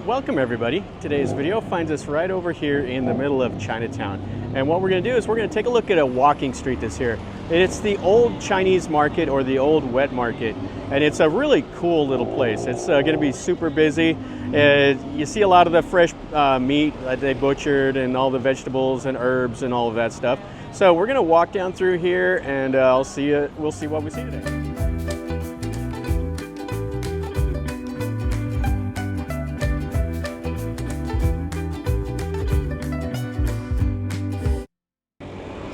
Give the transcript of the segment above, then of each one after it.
Welcome everybody. Today's video finds us right over here in the middle of Chinatown. And what we're going to do is we're going to take a look at a walking street that's here. It's the old Chinese market, or the old wet market. And it's a really cool little place. It's going to be super busy. You see a lot of the fresh meat that they butchered, and all the vegetables and herbs and all of that stuff. So we're going to walk down through here, and we'll see what we see today.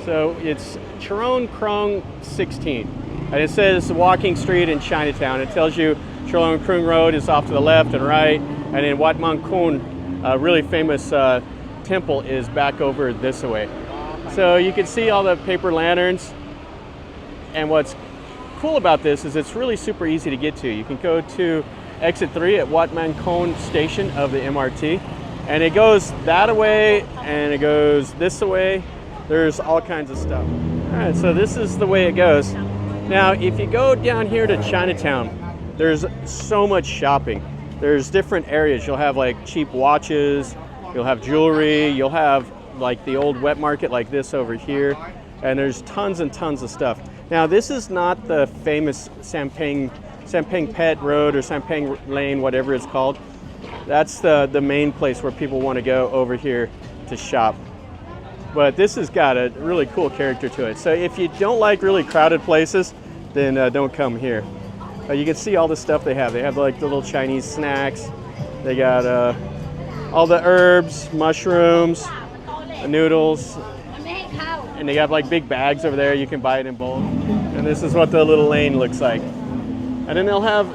So it's Charoen Krung 16, and it says walking street in Chinatown. It tells you Charoen Krung Road is off to the left and right, and then Wat Mang Kun, a really famous temple, is back over this way. So you can see all the paper lanterns, and what's cool about this is it's really super easy to get to. You can go to exit 3 at Wat Mang Kun station of the MRT, and it goes that way and it goes this way. There's all kinds of stuff. All right, so this is the way it goes. Now, if you go down here to Chinatown, there's so much shopping. There's different areas. You'll have like cheap watches, you'll have jewelry, you'll have like the old wet market like this over here, and there's tons and tons of stuff. Now, this is not the famous Sampang Pet Road or Sampang Lane, whatever it's called. That's the main place where people want to go over here to shop. But this has got a really cool character to it. So if you don't like really crowded places, then don't come here. You can see all the stuff they have. They have like the little Chinese snacks. They got all the herbs, mushrooms, noodles, and they got like big bags over there. You can buy it in bulk. And this is what the little lane looks like. And then they'll have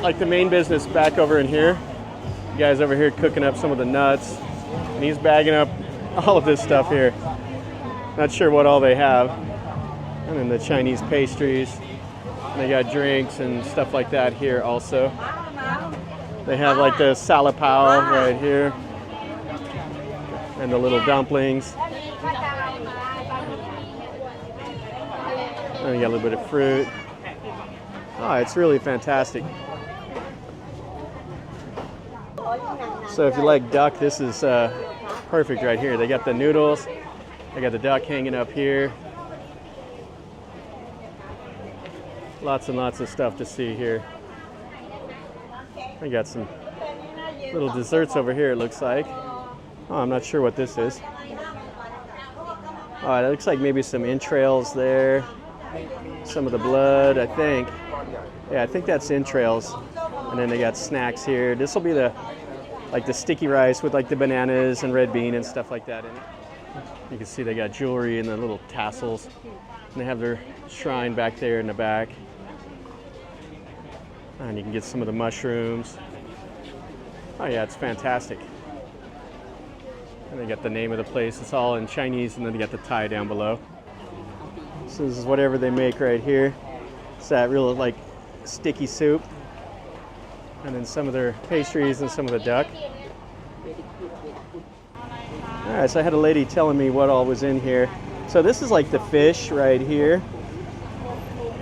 like the main business back over in here. The guy's over here cooking up some of the nuts, and he's bagging up all of this stuff here. Not sure what all they have. And then the Chinese pastries. They got drinks and stuff like that here also. They have like the Talat Kao right here. And the little dumplings. And you got a little bit of fruit. Oh, it's really fantastic. So if you like duck, this is perfect right here. They got the noodles, they got the duck hanging up here. Lots and lots of stuff to see here. They got some little desserts over here, it looks like. Oh, I'm not sure what this is. Oh, it looks like maybe some entrails there. Some of the blood, I think. Yeah, I think that's entrails. And then they got snacks here. This will be the sticky rice with like the bananas and red bean and stuff like that in it. You can see they got jewelry and the little tassels. And they have their shrine back there in the back. And you can get some of the mushrooms. Oh yeah, it's fantastic. And they got the name of the place. It's all in Chinese, and then they got the Thai down below. So this is whatever they make right here. It's that real like sticky soup. And then some of their pastries and some of the duck. All right, so I had a lady telling me what all was in here. So this is like the fish right here.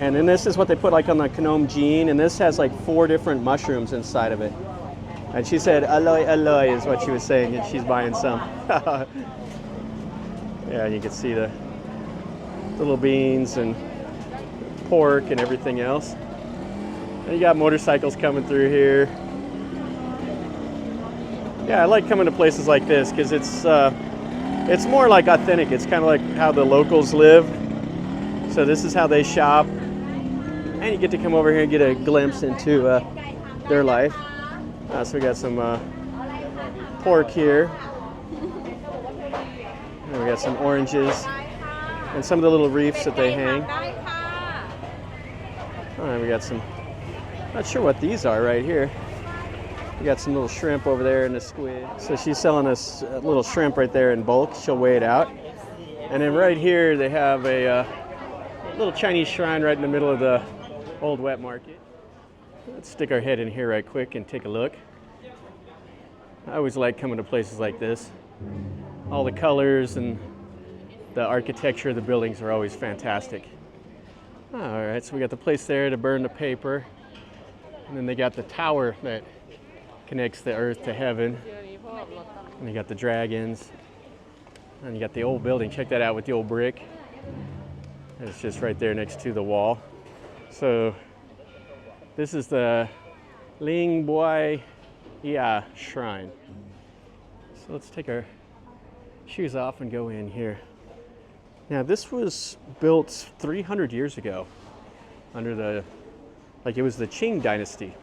And then this is what they put like on the Knom Jean, and this has like 4 different mushrooms inside of it. And she said, "Aloy, aloy," is what she was saying, and she's buying some. Yeah, you can see the little beans and pork and everything else. And you got motorcycles coming through here. Yeah, I like coming to places like this because it's more like authentic. It's kind of like how the locals live. So this is how they shop. And you get to come over here and get a glimpse into their life. So we got some pork here. And we got some oranges. And some of the little reefs that they hang. All right, we got some, not sure what these are right here. We got some little shrimp over there and a squid. So she's selling us a little shrimp right there in bulk. She'll weigh it out. And then right here they have a little Chinese shrine right in the middle of the old wet market. Let's stick our head in here right quick and take a look. I always like coming to places like this. All the colors and the architecture of the buildings are always fantastic. All right, so we got the place there to burn the paper. And then they got the tower that connects the earth to heaven. And you got the dragons. And you got the old building. Check that out with the old brick. It's just right there next to the wall. So this is the Leng Buai Ia Shrine. So let's take our shoes off and go in here. Now this was built 300 years ago under the, like it was the Qing dynasty.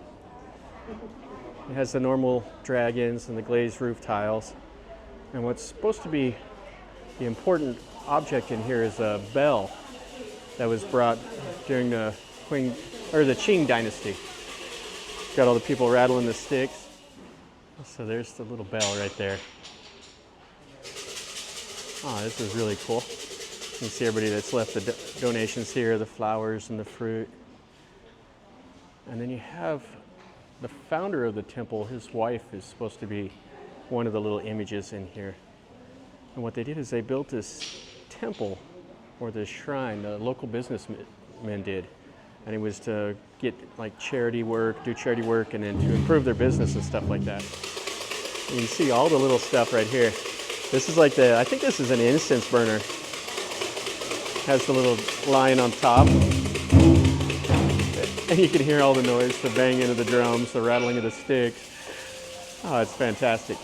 It has the normal dragons and the glazed roof tiles. And what's supposed to be the important object in here is a bell that was brought during the Qing dynasty. Got all the people rattling the sticks. So there's the little bell right there. Oh, this is really cool. You can see everybody that's left the donations here, the flowers and the fruit. And then you have the founder of the temple, his wife is supposed to be one of the little images in here. And what they did is they built this temple, or this shrine, the local businessmen did. And it was to get like charity work, do charity work, and then to improve their business and stuff like that. You can see all the little stuff right here. This is like I think this is an incense burner. Has the little lion on top. And you can hear all the noise, the banging of the drums, the rattling of the sticks. Oh, it's fantastic.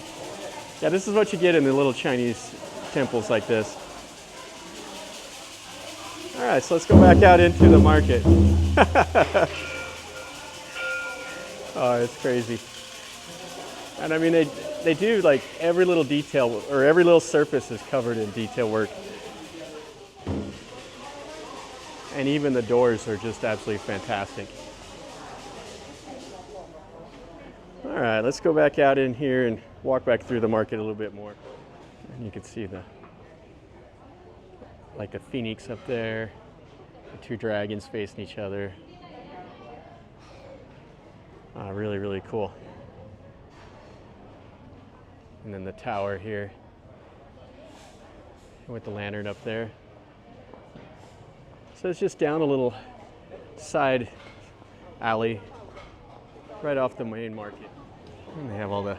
Yeah, this is what you get in the little Chinese temples like this. All right, so let's go back out into the market. Oh, it's crazy. And I mean, they do like every little detail, or every little surface is covered in detail work. And even the doors are just absolutely fantastic. All right, let's go back out in here and walk back through the market a little bit more. And you can see like the phoenix up there, the two dragons facing each other. Really, really cool. And then the tower here with the lantern up there. So it's just down a little side alley right off the main market. And they have all the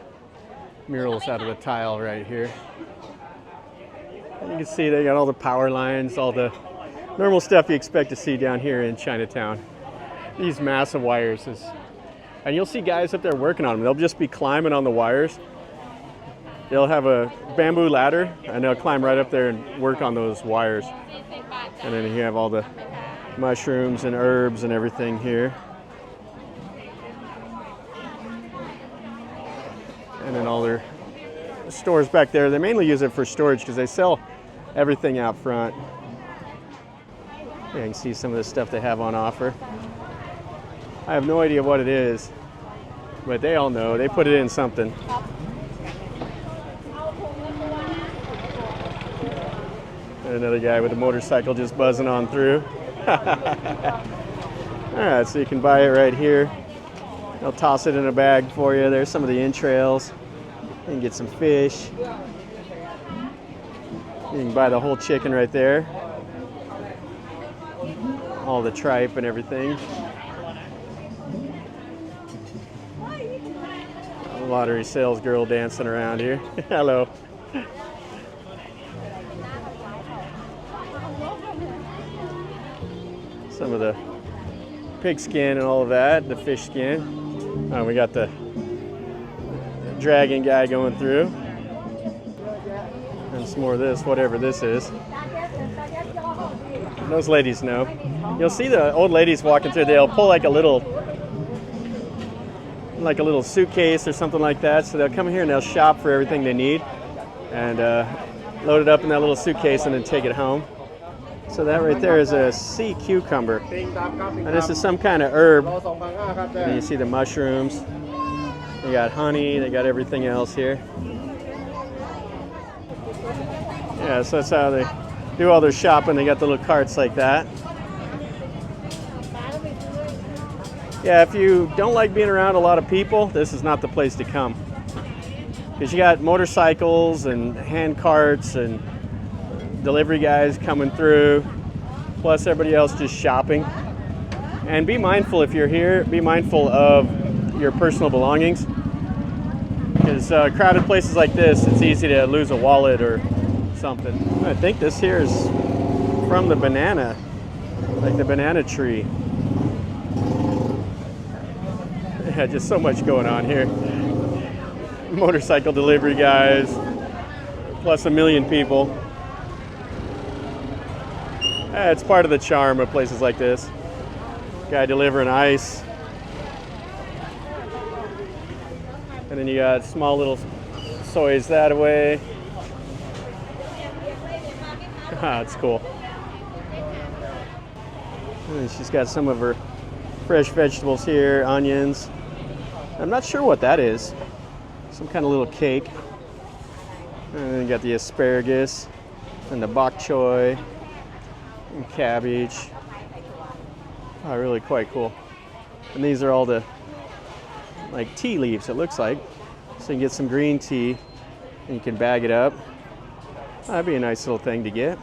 murals out of the tile right here. And you can see they got all the power lines, all the normal stuff you expect to see down here in Chinatown. These massive wires. And you'll see guys up there working on them. They'll just be climbing on the wires. They'll have a bamboo ladder and they'll climb right up there and work on those wires. And then you have all the mushrooms and herbs and everything here. And then all their stores back there. They mainly use it for storage because they sell everything out front. Yeah, you can see some of the stuff they have on offer. I have no idea what it is, but they all know. They put it in something. And another guy with a motorcycle just buzzing on through. All right, so you can buy it right here. They'll toss it in a bag for you. There's some of the entrails. You can get some fish. You can buy the whole chicken right there. All the tripe and everything. A lottery sales girl dancing around here. Hello. Some of the pig skin and all of that, the fish skin. We got the dragon guy going through. And some more of this, whatever this is. Those ladies know. You'll see the old ladies walking through, they'll pull like a little suitcase or something like that. So they'll come here and they'll shop for everything they need and load it up in that little suitcase and then take it home. So that right there is a sea cucumber. And this is some kind of herb. And you see the mushrooms. They got honey, they got everything else here. Yeah, so that's how they do all their shopping. They got the little carts like that. Yeah, if you don't like being around a lot of people, this is not the place to come. Because you got motorcycles and hand carts and delivery guys coming through, plus everybody else just shopping. And be mindful if you're here, be mindful of your personal belongings. Because crowded places like this, it's easy to lose a wallet or something. I think this here is from the banana, like the banana tree. Yeah, just so much going on here. Motorcycle delivery guys, plus 1 million people. It's part of the charm of places like this. Guy delivering ice. And then you got small little soys that way. Ah, it's cool. And she's got some of her fresh vegetables here, onions. I'm not sure what that is. Some kind of little cake. And then you got the asparagus and the bok choy and cabbage. Oh, really quite cool. And these are all the like tea leaves, it looks like. So you can get some green tea and you can bag it up. That'd be a nice little thing to get.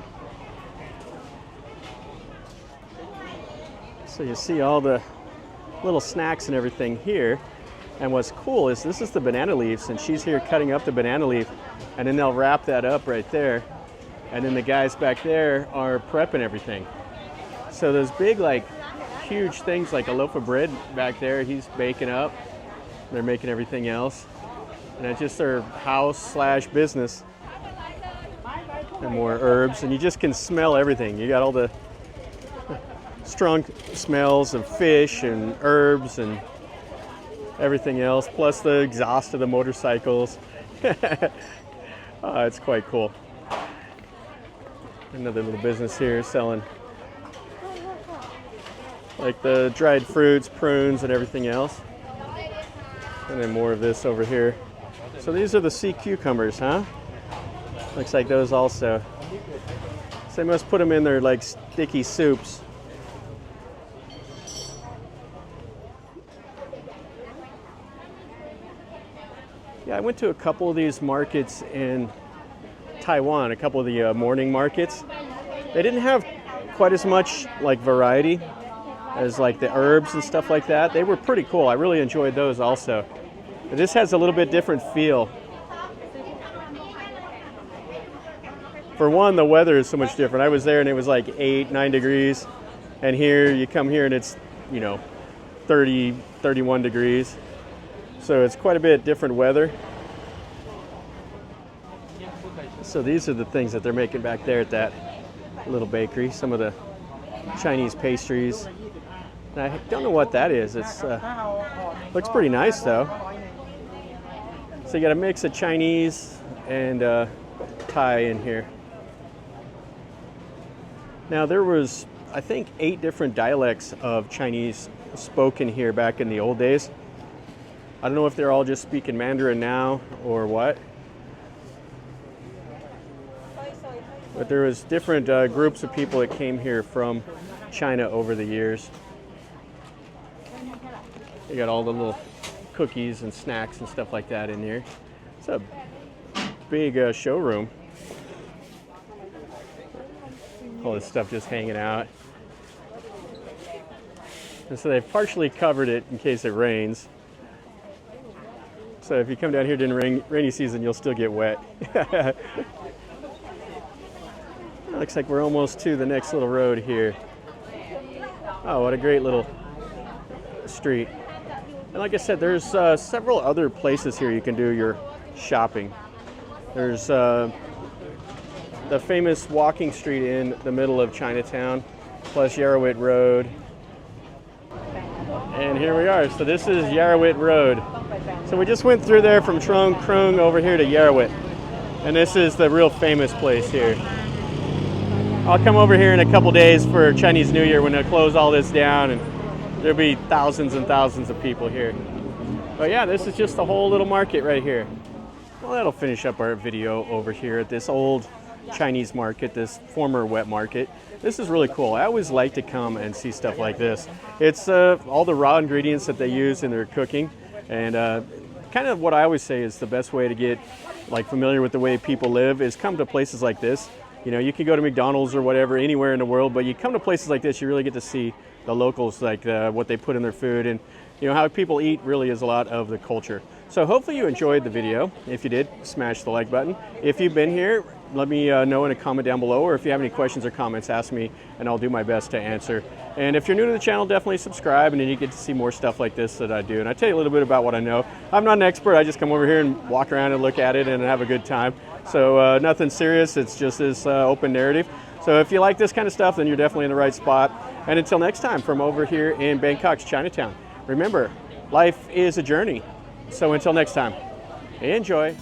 So you see all the little snacks and everything here. And what's cool is this is the banana leaves, and she's here cutting up the banana leaf, and then they'll wrap that up right there. And then the guys back there are prepping everything. So those big, like, huge things like a loaf of bread back there, he's baking up. They're making everything else. And it's just their house / business. And more herbs, and you just can smell everything. You got all the strong smells of fish and herbs and everything else, plus the exhaust of the motorcycles. It's quite cool. Another little business here selling like the dried fruits, prunes, and everything else. And then more of this over here. So these are the sea cucumbers, huh? Looks like those also. So they must put them in their like sticky soups. Yeah, I went to a couple of these markets in Taiwan, a couple of the morning markets. They didn't have quite as much like variety as like the herbs and stuff like that. They were pretty cool. I really enjoyed those also. But this has a little bit different feel. For one, the weather is so much different. I was there and it was like 8-9 degrees. And here, you come here and it's, 30, 31 degrees. So it's quite a bit different weather. So these are the things that they're making back there at that little bakery. Some of the Chinese pastries. And I don't know what that is. It's looks pretty nice though. So you got a mix of Chinese and Thai in here. Now there was, I think, 8 different dialects of Chinese spoken here back in the old days. I don't know if they're all just speaking Mandarin now or what. But there was different groups of people that came here from China over the years. You got all the little cookies and snacks and stuff like that in here. It's a big showroom. All this stuff just hanging out. And so they've partially covered it in case it rains. So if you come down here during rainy season, you'll still get wet. Looks like we're almost to the next little road here. Oh, what a great little street. And like I said, there's several other places here you can do your shopping. There's the famous walking street in the middle of Chinatown, plus Yaowarat Road. And here we are. So this is Yaowarat Road. So we just went through there from Trong Krung over here to Yaowarat. And this is the real famous place here. I'll come over here in a couple days for Chinese New Year when they close all this down, and there'll be thousands and thousands of people here. But yeah, this is just the whole little market right here. Well, that'll finish up our video over here at this old Chinese market, this former wet market. This is really cool. I always like to come and see stuff like this. It's all the raw ingredients that they use in their cooking, and kind of what I always say is the best way to get like familiar with the way people live is come to places like this. You know, you can go to McDonald's or whatever anywhere in the world, but you come to places like this, you really get to see the locals, like what they put in their food. And you know, how people eat really is a lot of the culture. So hopefully you enjoyed the video. If you did, smash the like button. If you've been here, let me know in a comment down below, or if you have any questions or comments, ask me and I'll do my best to answer. And if you're new to the channel, definitely subscribe, and then you get to see more stuff like this that I do. And I tell you a little bit about what I know. I'm not an expert, I just come over here and walk around and look at it and have a good time. So nothing serious, it's just this open narrative. So if you like this kind of stuff, then you're definitely in the right spot. And until next time, from over here in Bangkok's Chinatown, remember, life is a journey. So until next time, enjoy.